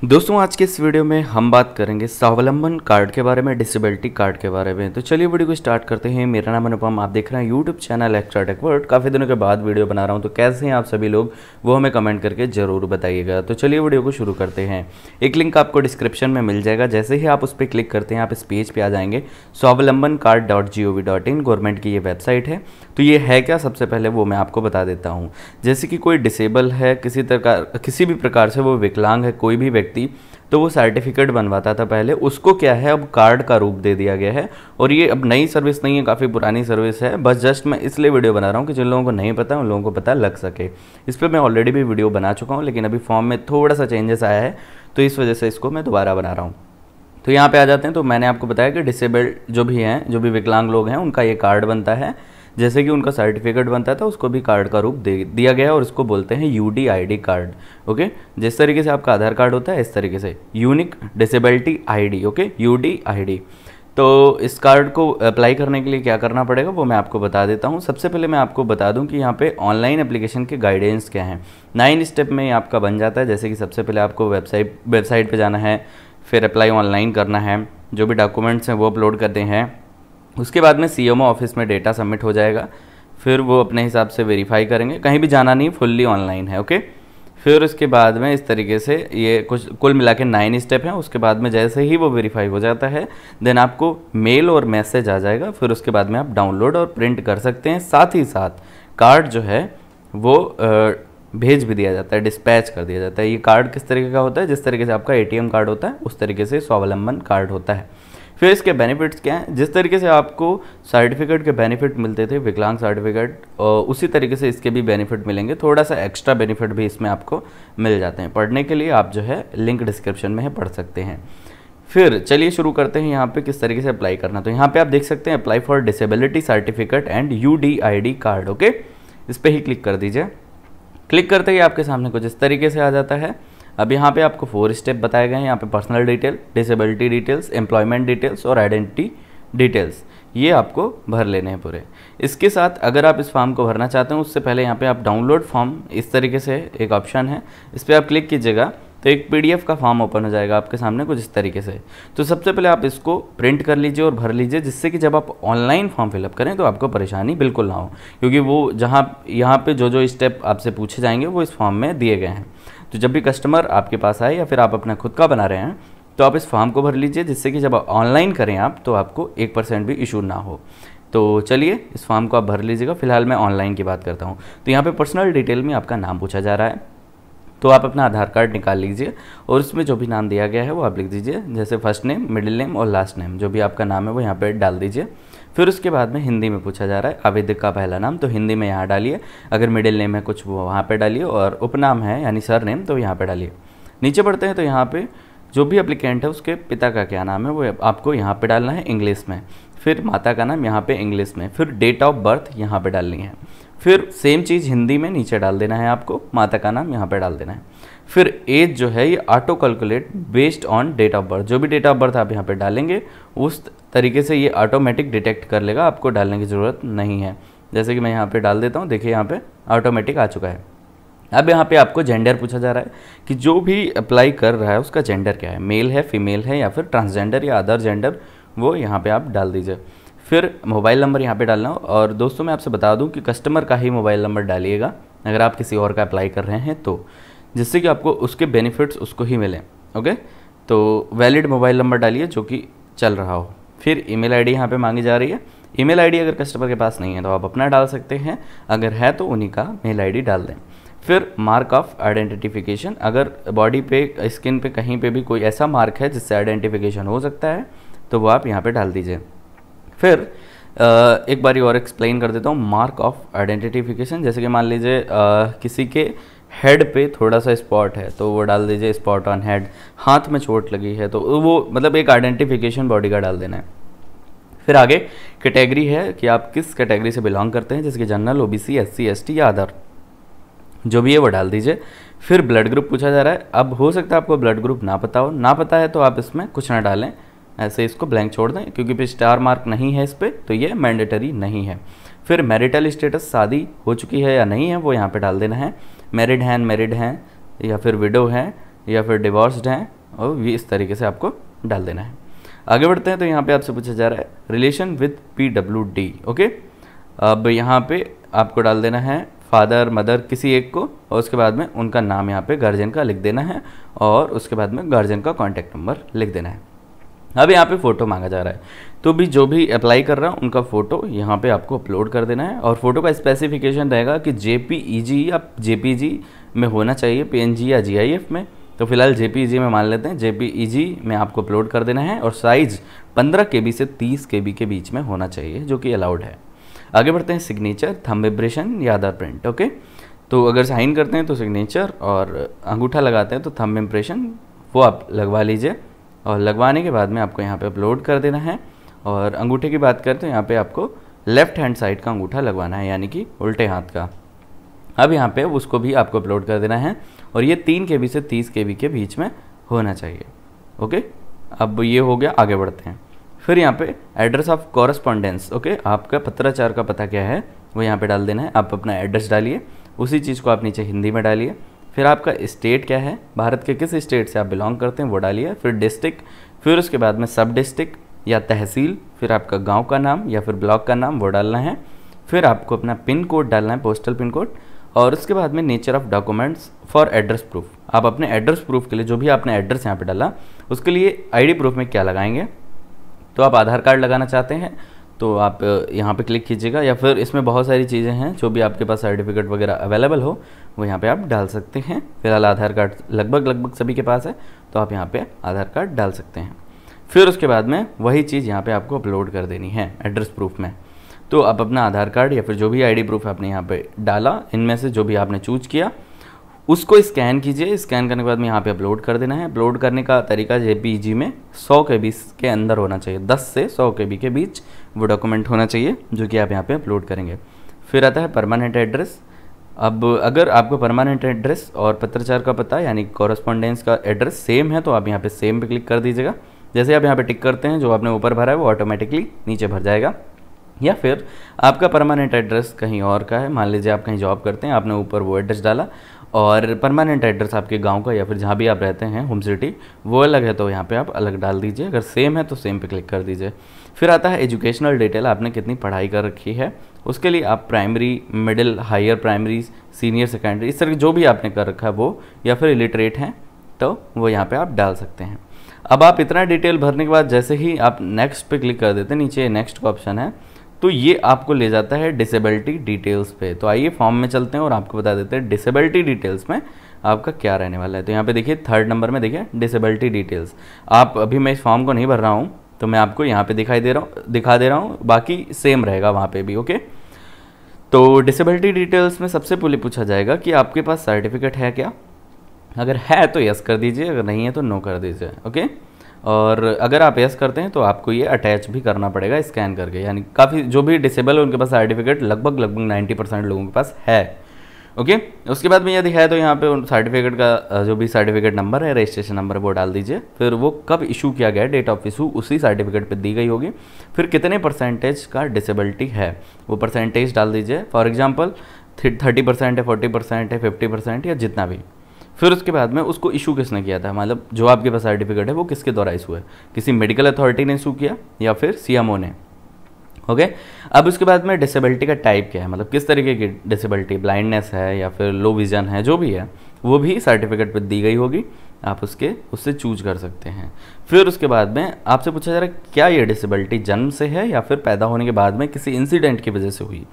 दोस्तों आज के इस वीडियो में हम बात करेंगे स्वावलंबन कार्ड के बारे में, डिसेबिलिटी कार्ड के बारे में। तो चलिए वीडियो को स्टार्ट करते हैं। मेरा नाम अनुपम, आप देख रहे हैं YouTube channel extra tech world. काफ़ी दिनों के बाद वीडियो बना रहा हूं, तो कैसे हैं आप सभी लोग वो हमें कमेंट करके ज़रूर बताइएगा। तो चलिए वीडियो को शुरू करते हैं। एक लिंक आपको डिस्क्रिप्शन में मिल जाएगा, जैसे ही आप उस पर क्लिक करते हैं आप इस पेज पर आ जाएंगे। swavalambanCard.gov.in गवर्नमेंट की ये वेबसाइट है। तो ये है क्या, सबसे पहले वो मैं आपको बता देता हूँ। जैसे कि कोई डिसेबल है, किसी भी प्रकार से वो विकलांग है, कोई भी व्यक्ति, तो वो सर्टिफिकेट बनवाता था पहले, उसको क्या है अब कार्ड का रूप दे दिया गया है। और ये अब नई सर्विस नहीं है, काफ़ी पुरानी सर्विस है। बस जस्ट मैं इसलिए वीडियो बना रहा हूँ कि जिन लोगों को नहीं पता उन लोगों को पता लग सके। इस पर मैं ऑलरेडी भी वीडियो बना चुका हूँ, लेकिन अभी फॉर्म में थोड़ा सा चेंजेस आया है, तो इस वजह से इसको मैं दोबारा बना रहा हूँ। तो यहाँ पे आ जाते हैं। तो मैंने आपको बताया कि डिसेबल्ड जो भी हैं, जो भी विकलांग लोग हैं, उनका ये कार्ड बनता है। जैसे कि उनका सर्टिफिकेट बनता था, उसको भी कार्ड का रूप दे दिया गया है और इसको बोलते हैं UDID कार्ड। ओके, जिस तरीके से आपका आधार कार्ड होता है, इस तरीके से unique disability ID। Okay, UDID। तो इस कार्ड को अप्लाई करने के लिए क्या करना पड़ेगा वो मैं आपको बता देता हूँ। सबसे पहले मैं आपको बता दूँ कि यहाँ पे ऑनलाइन एप्लीकेशन के गाइडेंस क्या हैं। 9 स्टेप में आपका बन जाता है। जैसे कि सबसे पहले आपको वेबसाइट पर जाना है, फिर अप्लाई ऑनलाइन करना है, जो भी डॉक्यूमेंट्स हैं वो अपलोड करते हैं। उसके बाद में CMO ऑफिस में डेटा सबमिट हो जाएगा, फिर वो अपने हिसाब से वेरीफाई करेंगे। कहीं भी जाना नहीं, फुल्ली ऑनलाइन है। ओके, फिर उसके बाद में इस तरीके से ये कुछ कुल मिला के 9 स्टेप हैं। उसके बाद में जैसे ही वो वेरीफाई हो जाता है, देन आपको मेल और मैसेज आ जाएगा। फिर उसके बाद में आप डाउनलोड और प्रिंट कर सकते हैं। साथ ही साथ कार्ड जो है वो भेज भी दिया जाता है, डिस्पैच कर दिया जाता है। ये कार्ड किस तरीके का होता है, जिस तरीके से आपका ATM कार्ड होता है उस तरीके से स्वावलंबन कार्ड होता है। फिर इसके बेनिफिट्स क्या हैं, जिस तरीके से आपको सर्टिफिकेट के बेनिफिट मिलते थे, विकलांग सर्टिफिकेट, उसी तरीके से इसके भी बेनिफिट मिलेंगे। थोड़ा सा एक्स्ट्रा बेनिफिट भी इसमें आपको मिल जाते हैं। पढ़ने के लिए आप जो है लिंक डिस्क्रिप्शन में है, पढ़ सकते हैं। फिर चलिए शुरू करते हैं यहाँ पे किस तरीके से अप्लाई करना। तो यहाँ पे आप देख सकते हैं apply for disability certificate and UDID card. Okay, इस पर ही क्लिक कर दीजिए। क्लिक करते ही आपके सामने कुछ इस तरीके से आ जाता है। अब यहाँ पे आपको 4 स्टेप बताए गए हैं। यहाँ पे personal detail, disability details, employment details और आइडेंटिटी डिटेल्स, ये आपको भर लेने हैं पूरे। इसके साथ अगर आप इस फॉर्म को भरना चाहते हैं, उससे पहले यहाँ पे आप डाउनलोड फॉर्म, इस तरीके से एक ऑप्शन है, इस पर आप क्लिक कीजिएगा तो एक PDF का फॉर्म ओपन हो जाएगा आपके सामने कुछ इस तरीके से। तो सबसे पहले आप इसको प्रिंट कर लीजिए और भर लीजिए, जिससे कि जब आप ऑनलाइन फॉर्म फिलअप करें तो आपको परेशानी बिल्कुल ना हो, क्योंकि वो यहाँ पे जो स्टेप आपसे पूछे जाएंगे वो इस फॉर्म में दिए गए हैं। तो जब भी कस्टमर आपके पास आए या फिर आप अपना खुद का बना रहे हैं, तो आप इस फॉर्म को भर लीजिए, जिससे कि जब ऑनलाइन करें आप तो आपको 1% भी इशू ना हो। तो चलिए इस फॉर्म को आप भर लीजिएगा। फिलहाल मैं ऑनलाइन की बात करता हूँ। तो यहाँ पे पर्सनल डिटेल में आपका नाम पूछा जा रहा है, तो आप अपना आधार कार्ड निकाल लीजिए और उसमें जो भी नाम दिया गया है वो आप लिख दीजिए। जैसे फर्स्ट नेम, मिडिल नेम और लास्ट नेम, जो भी आपका नाम है वो यहाँ पे डाल दीजिए। फिर उसके बाद में हिंदी में पूछा जा रहा है आवेदक का पहला नाम, तो हिंदी में यहाँ डालिए। अगर मिडिल नेम है कुछ वो वहाँ पे डालिए, और उपनाम है यानी सर नेम तो यहाँ पे डालिए। नीचे बढ़ते हैं तो यहाँ पे जो भी एप्लीकेंट है उसके पिता का क्या नाम है वो आपको यहाँ पे डालना है इंग्लिश में। फिर माता का नाम यहाँ पे इंग्लिश में। फिर डेट ऑफ बर्थ यहाँ पे डालनी है। फिर सेम चीज़ हिंदी में नीचे डाल देना है आपको, माता का नाम यहाँ पे डाल देना है। फिर एज जो है ये auto calculate based on date of birth, जो भी डेट ऑफ बर्थ आप यहाँ पे डालेंगे उस तरीके से ये ऑटोमेटिक डिटेक्ट कर लेगा, आपको डालने की ज़रूरत नहीं है। जैसे कि मैं यहाँ पे डाल देता हूँ, देखिए यहाँ पे ऑटोमेटिक आ चुका है। अब यहाँ पे आपको जेंडर पूछा जा रहा है कि जो भी अप्लाई कर रहा है उसका जेंडर क्या है, मेल है, फीमेल है या फिर ट्रांसजेंडर या अदर जेंडर, वो यहाँ पे आप डाल दीजिए। फिर मोबाइल नंबर यहाँ पे डालना हो, और दोस्तों मैं आपसे बता दूँ कि कस्टमर का ही मोबाइल नंबर डालिएगा अगर आप किसी और का अप्लाई कर रहे हैं तो, जिससे कि आपको उसके बेनिफिट्स उसको ही मिलें। ओके, तो वैलिड मोबाइल नंबर डालिए जो कि चल रहा हो। फिर ईमेल आईडी यहाँ पे मांगी जा रही है। ईमेल आईडी अगर कस्टमर के पास नहीं है तो आप अपना डाल सकते हैं, अगर है तो उन्हीं का मेल आईडी डाल दें। फिर मार्क ऑफ आइडेंटिफिकेशन, अगर बॉडी पे, स्किन पे कहीं पे भी कोई ऐसा मार्क है जिससे आइडेंटिफिकेशन हो सकता है तो वो आप यहाँ पे डाल दीजिए। फिर एक बारी और एक्सप्लेन कर देता हूँ मार्क ऑफ आइडेंटिफिकेशन। जैसे कि मान लीजिए किसी के हेड पे थोड़ा सा स्पॉट है तो वो डाल दीजिए स्पॉट ऑन हेड। हाथ में चोट लगी है तो वो मतलब एक आइडेंटिफिकेशन बॉडी का डाल देना है। फिर आगे कैटेगरी है कि आप किस कैटेगरी से बिलोंग करते हैं, जैसे कि जनरल, OBC, SC, ST या अदर, जो भी है वो डाल दीजिए। फिर ब्लड ग्रुप पूछा जा रहा है। अब हो सकता है आपको ब्लड ग्रुप ना पता हो, ना पता है तो आप इसमें कुछ ना डालें, ऐसे इसको ब्लैंक छोड़ दें, क्योंकि फिर स्टार मार्क नहीं है इस पर तो ये मैंडेटरी नहीं है। फिर मैरिटल स्टेटस, शादी हो चुकी है या नहीं है वो यहाँ पे डाल देना है। मैरिड हैं, अनमैरिड हैं या फिर विडो हैं या फिर डिवोर्स्ड हैं, और ये इस तरीके से आपको डाल देना है। आगे बढ़ते हैं, तो यहाँ पे आपसे पूछा जा रहा है रिलेशन विद PWD। ओके, अब यहाँ पे आपको डाल देना है फादर मदर किसी एक को, और उसके बाद में उनका नाम यहाँ पे गार्जियन का लिख देना है, और उसके बाद में गार्जियन का कॉन्टैक्ट नंबर लिख देना है। अब यहाँ पे फ़ोटो मांगा जा रहा है, तो भी जो भी अप्लाई कर रहा है उनका फ़ोटो यहाँ पे आपको अपलोड कर देना है, और फोटो का स्पेसिफिकेशन रहेगा कि JPEG या JPG में होना चाहिए, PNG या GIF में। तो फिलहाल JPEG में मान लेते हैं, JPEG में आपको अपलोड कर देना है, और साइज़ 15 KB से 30 KB के बीच में होना चाहिए, जो कि अलाउड है। आगे बढ़ते हैं, सिग्नेचर, थंब इम्प्रेशन या आधार प्रिंट। ओके, तो अगर साइन करते हैं तो सिग्नेचर, और अंगूठा लगाते हैं तो थंब इम्प्रेशन वो आप लगवा लीजिए, और लगवाने के बाद में आपको यहाँ पे अपलोड कर देना है। और अंगूठे की बात करें तो यहाँ पे आपको लेफ़्ट हैंड साइड का अंगूठा लगवाना है, यानी कि उल्टे हाथ का। अब यहाँ पे उसको भी आपको अपलोड कर देना है, और ये 3 KB से 30 KB के बीच में होना चाहिए। ओके, अब ये हो गया। आगे बढ़ते हैं, फिर यहाँ पे एड्रेस ऑफ कॉरेस्पॉन्डेंस। ओके, आपका पत्राचार का पता क्या है वो यहाँ पे डाल देना है। आप अपना एड्रेस डालिए, उसी चीज़ को आप नीचे हिंदी में डालिए। फिर आपका स्टेट क्या है, भारत के किस स्टेट से आप बिलोंग करते हैं वो डालिए। फिर डिस्ट्रिक्ट, फिर उसके बाद में सब डिस्ट्रिक्ट या तहसील, फिर आपका गांव का नाम या फिर ब्लॉक का नाम वो डालना है। फिर आपको अपना पिन कोड डालना है, पोस्टल पिन कोड, और उसके बाद में nature of documents for address proof. आप अपने एड्रेस प्रूफ के लिए जो भी आपने एड्रेस यहाँ पे डाला उसके लिए ID प्रूफ में क्या लगाएंगे, तो आप आधार कार्ड लगाना चाहते हैं तो आप यहाँ पे क्लिक कीजिएगा, या फिर इसमें बहुत सारी चीज़ें हैं जो भी आपके पास सर्टिफिकेट वगैरह अवेलेबल हो वो यहाँ पे आप डाल सकते हैं। फिलहाल आधार कार्ड लगभग सभी के पास है, तो आप यहाँ पे आधार कार्ड डाल सकते हैं। फिर उसके बाद में वही चीज़ यहाँ पे आपको अपलोड कर देनी है एड्रेस प्रूफ में। तो आप अपना आधार कार्ड या फिर जो भी ID प्रूफ आपने यहाँ पे डाला, इनमें से जो भी आपने चूज किया उसको स्कैन कीजिए। स्कैन करने के बाद में यहाँ पे अपलोड कर देना है। अपलोड करने का तरीका JPEG में 100 KB के अंदर होना चाहिए, 10 से 100 KB के बीच वो डॉक्यूमेंट होना चाहिए जो कि आप यहाँ पे अपलोड करेंगे। फिर आता है परमानेंट एड्रेस। अब अगर आपको परमानेंट एड्रेस और पत्राचार का पता यानी कॉरेस्पॉन्डेंस का एड्रेस सेम है तो आप यहाँ पे सेम पे क्लिक कर दीजिएगा। जैसे आप यहाँ पे टिक करते हैं, जो आपने ऊपर भरा है वो ऑटोमेटिकली नीचे भर जाएगा। या फिर आपका परमानेंट एड्रेस कहीं और का है, मान लीजिए आप कहीं जॉब करते हैं, आपने ऊपर वो एड्रेस डाला, और परमानेंट एड्रेस आपके गांव का या फिर जहाँ भी आप रहते हैं होम सिटी वो अलग है, तो यहाँ पे आप अलग डाल दीजिए। अगर सेम है तो सेम पे क्लिक कर दीजिए। फिर आता है एजुकेशनल डिटेल, आपने कितनी पढ़ाई कर रखी है उसके लिए आप primary, middle, higher primary, senior secondary, इस तरह जो भी आपने कर रखा है वो, या फिर इलिटरेट हैं तो वो यहाँ पे आप डाल सकते हैं। अब आप इतना डिटेल भरने के बाद जैसे ही आप नेक्स्ट पे क्लिक कर देते हैं, नीचे नेक्स्ट का ऑप्शन है, तो ये आपको ले जाता है डिसेबिलिटी डिटेल्स पे। तो आइए फॉर्म में चलते हैं और आपको बता देते हैं डिसेबिलिटी डिटेल्स में आपका क्या रहने वाला है। तो यहाँ पे देखिए 3rd नंबर में देखिए डिसेबिलिटी डिटेल्स। आप अभी मैं इस फॉर्म को नहीं भर रहा हूँ तो मैं आपको यहाँ पे दिखा दे रहा हूँ, बाकी सेम रहेगा वहाँ पे भी। ओके, तो डिसेबिलिटी डिटेल्स में सबसे पहले पूछा जाएगा कि आपके पास सर्टिफिकेट है क्या। अगर है तो यस कर दीजिए, अगर नहीं है तो नो कर दीजिए। ओके, और अगर आप यस करते हैं तो आपको ये अटैच भी करना पड़ेगा स्कैन करके, यानी काफ़ी जो भी डिसेबल है उनके पास सर्टिफिकेट लगभग 90% लोगों के पास है। ओके, उसके बाद में यदि है तो यहाँ पे उन सर्टिफिकेट का जो भी सर्टिफिकेट नंबर है, रजिस्ट्रेशन नंबर है वो डाल दीजिए। फिर वो कब इशू किया गया है, डेट ऑफ इशू उसी सर्टिफिकेट पे दी गई होगी। फिर कितने % का डिसेबिलिटी है वो % डाल दीजिए। फॉर एग्जाम्पल 30% है, 40% है, 50% या जितना भी। फिर उसके बाद में उसको इशू किसने किया था, मतलब जो आपके पास सर्टिफिकेट है वो किसके द्वारा इशू है, किसी मेडिकल अथॉरिटी ने इशू किया या फिर CMO ने। ओके, अब उसके बाद में डिसेबिलिटी का टाइप क्या है, मतलब किस तरीके की डिसेबिलिटी, ब्लाइंडनेस है या फिर लो विजन है, जो भी है वो भी सर्टिफिकेट पर दी गई होगी, आप उससे चूज कर सकते हैं। फिर उसके बाद में आपसे पूछा जा रहा है क्या ये डिसेबिलिटी जन्म से है या फिर पैदा होने के बाद में किसी इंसिडेंट की वजह से हुई।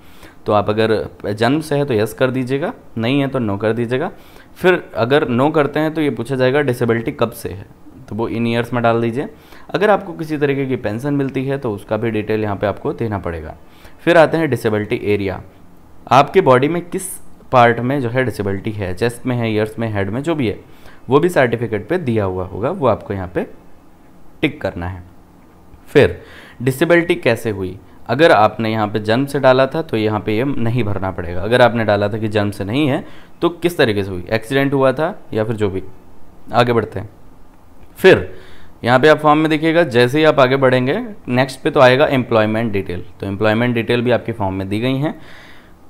तो आप अगर जन्म से है तो यस कर दीजिएगा, नहीं है तो नो कर दीजिएगा। फिर अगर नो करते हैं तो ये पूछा जाएगा डिसेबिलिटी कब से है, तो वो इन ईयर्स में डाल दीजिए। अगर आपको किसी तरीके की पेंशन मिलती है तो उसका भी डिटेल यहाँ पे आपको देना पड़ेगा। फिर आते हैं डिसेबिलिटी एरिया, आपके बॉडी में किस पार्ट में जो है डिसेबिलिटी है, चेस्ट में है, ईयर्स में, हेड में, जो भी है वो भी सर्टिफिकेट पे दिया हुआ होगा, वो आपको यहाँ पे टिक करना है। फिर डिसेबिलिटी कैसे हुई, अगर आपने यहाँ पे जन्म से डाला था तो यहाँ पे ये नहीं भरना पड़ेगा। अगर आपने डाला था कि जन्म से नहीं है तो किस तरीके से हुई, एक्सीडेंट हुआ था या फिर जो भी। आगे बढ़ते हैं, फिर यहाँ पे आप फॉर्म में देखिएगा, जैसे ही आप आगे बढ़ेंगे नेक्स्ट पे तो आएगा एम्प्लॉयमेंट डिटेल। तो एम्प्लॉयमेंट डिटेल भी आपके फॉर्म में दी गई हैं।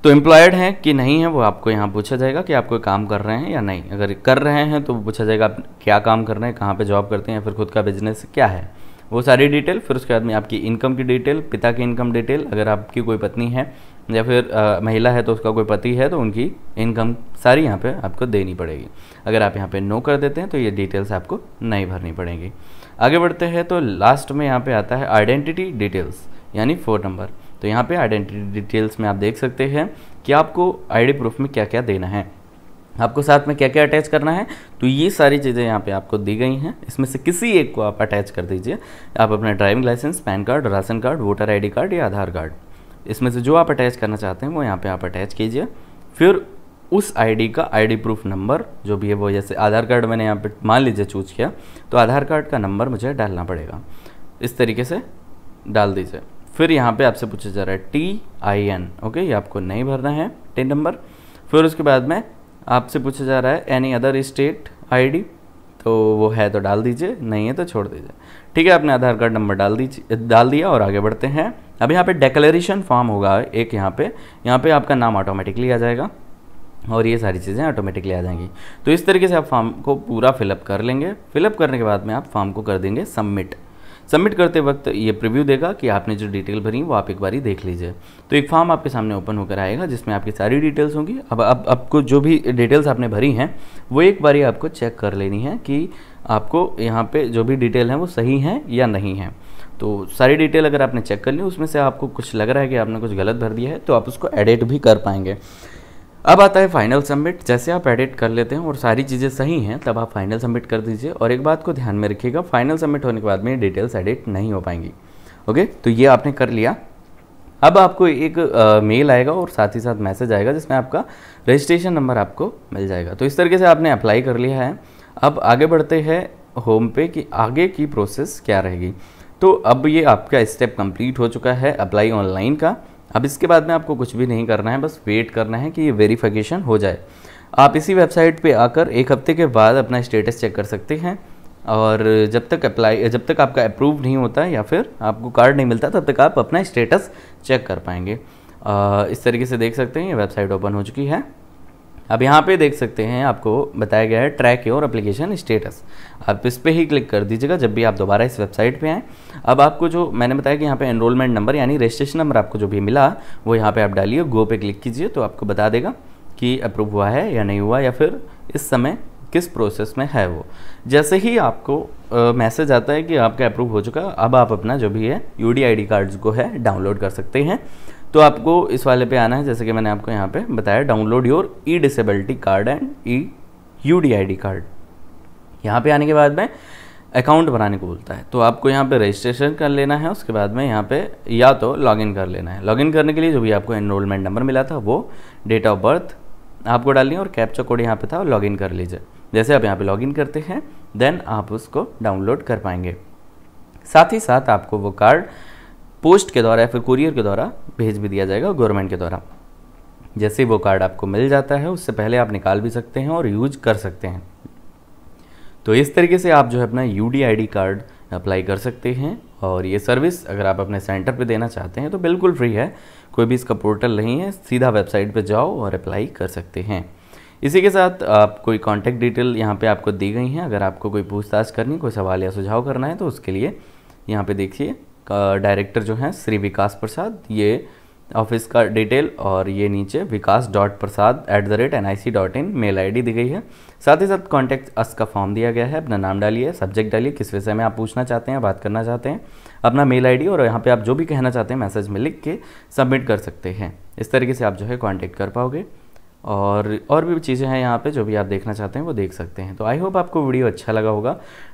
तो एम्प्लॉयड हैं कि नहीं है वो आपको यहाँ पूछा जाएगा कि आप कोई काम कर रहे हैं या नहीं। अगर कर रहे हैं तो पूछा जाएगा आप क्या काम कर रहे हैं, कहाँ पे जॉब करते हैं, या फिर खुद का बिजनेस क्या है, वो सारी डिटेल। फिर उसके बाद में आपकी इनकम की डिटेल, पिता की इनकम डिटेल, अगर आपकी कोई पत्नी है या फिर महिला है तो उसका कोई पति है तो उनकी इनकम सारी यहाँ पे आपको देनी पड़ेगी। अगर आप यहाँ पे नो कर देते हैं तो ये डिटेल्स आपको नहीं भरनी पड़ेगी। आगे बढ़ते हैं तो लास्ट में यहाँ पे आता है आइडेंटिटी डिटेल्स यानी फ़ोन नंबर। तो यहाँ पे आइडेंटिटी डिटेल्स में आप देख सकते हैं कि आपको आईडी प्रूफ में क्या क्या देना है, आपको साथ में क्या क्या अटैच करना है। तो ये सारी चीज़ें यहाँ पे आपको दी गई हैं, इसमें से किसी एक को आप अटैच कर दीजिए। आप अपना driving licence, PAN card, ration card, voter ID card या आधार कार्ड, इसमें से जो आप अटैच करना चाहते हैं वो यहाँ पे आप अटैच कीजिए। फिर उस आईडी का आईडी प्रूफ नंबर जो भी है वो, जैसे आधार कार्ड मैंने यहाँ पे मान लीजिए चूज़ किया, तो आधार कार्ड का नंबर मुझे डालना पड़ेगा, इस तरीके से डाल दीजिए। फिर यहाँ पे आपसे पूछा जा रहा है TIN, ओके, ये आपको नहीं भरना है, टिन नंबर। फिर उसके बाद में आपसे पूछा जा रहा है एनी अदर स्टेट ID, तो वो है तो डाल दीजिए, नहीं है तो छोड़ दीजिए। ठीक है, आपने आधार कार्ड नंबर डाल दिया और आगे बढ़ते हैं। अब यहाँ पे डिक्लेरेशन फॉर्म होगा एक, यहाँ पे आपका नाम ऑटोमेटिकली आ जाएगा और ये सारी चीज़ें ऑटोमेटिकली आ जाएंगी। तो इस तरीके से आप फॉर्म को पूरा फिलअप कर लेंगे। फिलअप करने के बाद में आप फॉर्म को कर देंगे सबमिट करते वक्त ये प्रीव्यू देगा कि आपने जो डिटेल भरी वो आप एक बारी देख लीजिए। तो एक फॉर्म आपके सामने ओपन होकर आएगा जिसमें आपकी सारी डिटेल्स होंगी। अब आपको जो भी डिटेल्स आपने भरी हैं वो एक बारी आपको चेक कर लेनी है कि आपको यहाँ पे जो भी डिटेल हैं वो सही हैं या नहीं हैं। तो सारी डिटेल अगर आपने चेक कर ली, उसमें से आपको कुछ लग रहा है कि आपने कुछ गलत भर दिया है, तो आप उसको एडिट भी कर पाएंगे। अब आता है फाइनल सबमिट। जैसे आप एडिट कर लेते हैं और सारी चीज़ें सही हैं तब आप फाइनल सबमिट कर दीजिए। और एक बात को ध्यान में रखिएगा, फाइनल सबमिट होने के बाद में डिटेल्स एडिट नहीं हो पाएंगी। ओके, तो ये आपने कर लिया। अब आपको एक मेल आएगा और साथ ही साथ मैसेज आएगा जिसमें आपका रजिस्ट्रेशन नंबर आपको मिल जाएगा। तो इस तरीके से आपने अप्लाई कर लिया है। अब आगे बढ़ते हैं होम पे कि आगे की प्रोसेस क्या रहेगी। तो अब ये आपका स्टेप कंप्लीट हो चुका है अप्लाई ऑनलाइन का। अब इसके बाद में आपको कुछ भी नहीं करना है, बस वेट करना है कि ये वेरिफिकेशन हो जाए। आप इसी वेबसाइट पे आकर एक हफ्ते के बाद अपना स्टेटस चेक कर सकते हैं। और जब तक आपका अप्रूव नहीं होता है या फिर आपको कार्ड नहीं मिलता तब तक आप अपना स्टेटस चेक कर पाएंगे। इस तरीके से देख सकते हैं ये वेबसाइट ओपन हो चुकी है। अब यहाँ पे देख सकते हैं आपको बताया गया है ट्रैक योर एप्लीकेशन स्टेटस। आप इस पर ही क्लिक कर दीजिएगा जब भी आप दोबारा इस वेबसाइट पे आएँ। अब आपको जो मैंने बताया कि यहाँ पे एनरोलमेंट नंबर यानी रजिस्ट्रेशन नंबर आपको जो भी मिला वो यहाँ पे आप डालिए, गो पे क्लिक कीजिए तो आपको बता देगा कि अप्रूव हुआ है या नहीं हुआ, या फिर इस समय किस प्रोसेस में है वो। जैसे ही आपको मैसेज आता है कि आपका अप्रूव हो चुका, अब आप अपना जो भी है UDID कार्ड्स को है डाउनलोड कर सकते हैं। तो आपको इस वाले पे आना है, जैसे कि मैंने आपको यहाँ पे बताया, download your disability card and UDID card. यहाँ पे आने के बाद में अकाउंट बनाने को बोलता है, तो आपको यहाँ पे रजिस्ट्रेशन कर लेना है। उसके बाद में यहाँ पे या तो लॉगिन कर लेना है। लॉगिन करने के लिए जो भी आपको एनरोलमेंट नंबर मिला था वो, डेट ऑफ बर्थ आपको डालनी है और कैप्चा कोड यहाँ पे था, लॉगिन कर लीजिए। जैसे आप यहाँ पे लॉगिन करते हैं देन आप उसको डाउनलोड कर पाएंगे। साथ ही साथ आपको वो कार्ड पोस्ट के द्वारा या फिर कुरियर के द्वारा भेज भी दिया जाएगा गवर्नमेंट के द्वारा। जैसे वो कार्ड आपको मिल जाता है उससे पहले आप निकाल भी सकते हैं और यूज कर सकते हैं। तो इस तरीके से आप जो है अपना UDID कार्ड अप्लाई कर सकते हैं। और ये सर्विस अगर आप अपने सेंटर पे देना चाहते हैं तो बिल्कुल फ्री है, कोई भी इसका पोर्टल नहीं है, सीधा वेबसाइट पे जाओ और अप्लाई कर सकते हैं। इसी के साथ आप कोई कॉन्टैक्ट डिटेल यहाँ पे आपको दी गई हैं। अगर आपको कोई पूछताछ करनी, कोई सवाल या सुझाव करना है तो उसके लिए यहाँ पे देखिए डायरेक्टर जो हैं श्री विकास प्रसाद, ये ऑफिस का डिटेल, और ये नीचे vikas.prasad@nic.in मेल ID दी गई है। साथ ही साथ कॉन्टैक्ट अस का फॉर्म दिया गया है। अपना नाम डालिए, सब्जेक्ट डालिए, किस विषय में आप पूछना चाहते हैं, बात करना चाहते हैं, अपना मेल ID, और यहाँ पे आप जो भी कहना चाहते हैं मैसेज में लिख के सबमिट कर सकते हैं। इस तरीके से आप जो है कॉन्टैक्ट कर पाओगे। और भी चीज़ें हैं यहाँ पे जो भी आप देखना चाहते हैं वो देख सकते हैं। तो आई होप आपको वीडियो अच्छा लगा होगा।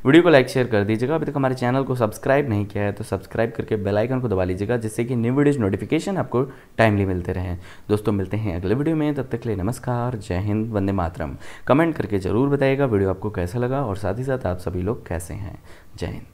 वीडियो को लाइक शेयर कर दीजिएगा। अभी तक हमारे चैनल को सब्सक्राइब नहीं किया है तो सब्सक्राइब करके बेल आइकन को दबा लीजिएगा, जिससे कि न्यू वीडियोज़ नोटिफिकेशन आपको टाइमली मिलते रहें। दोस्तों मिलते हैं अगले वीडियो में, तब तक के लिए नमस्कार, जय हिंद, वंदे मातरम। कमेंट करके ज़रूर बताइएगा वीडियो आपको कैसा लगा और साथ ही साथ आप सभी लोग कैसे हैं। जय हिंद।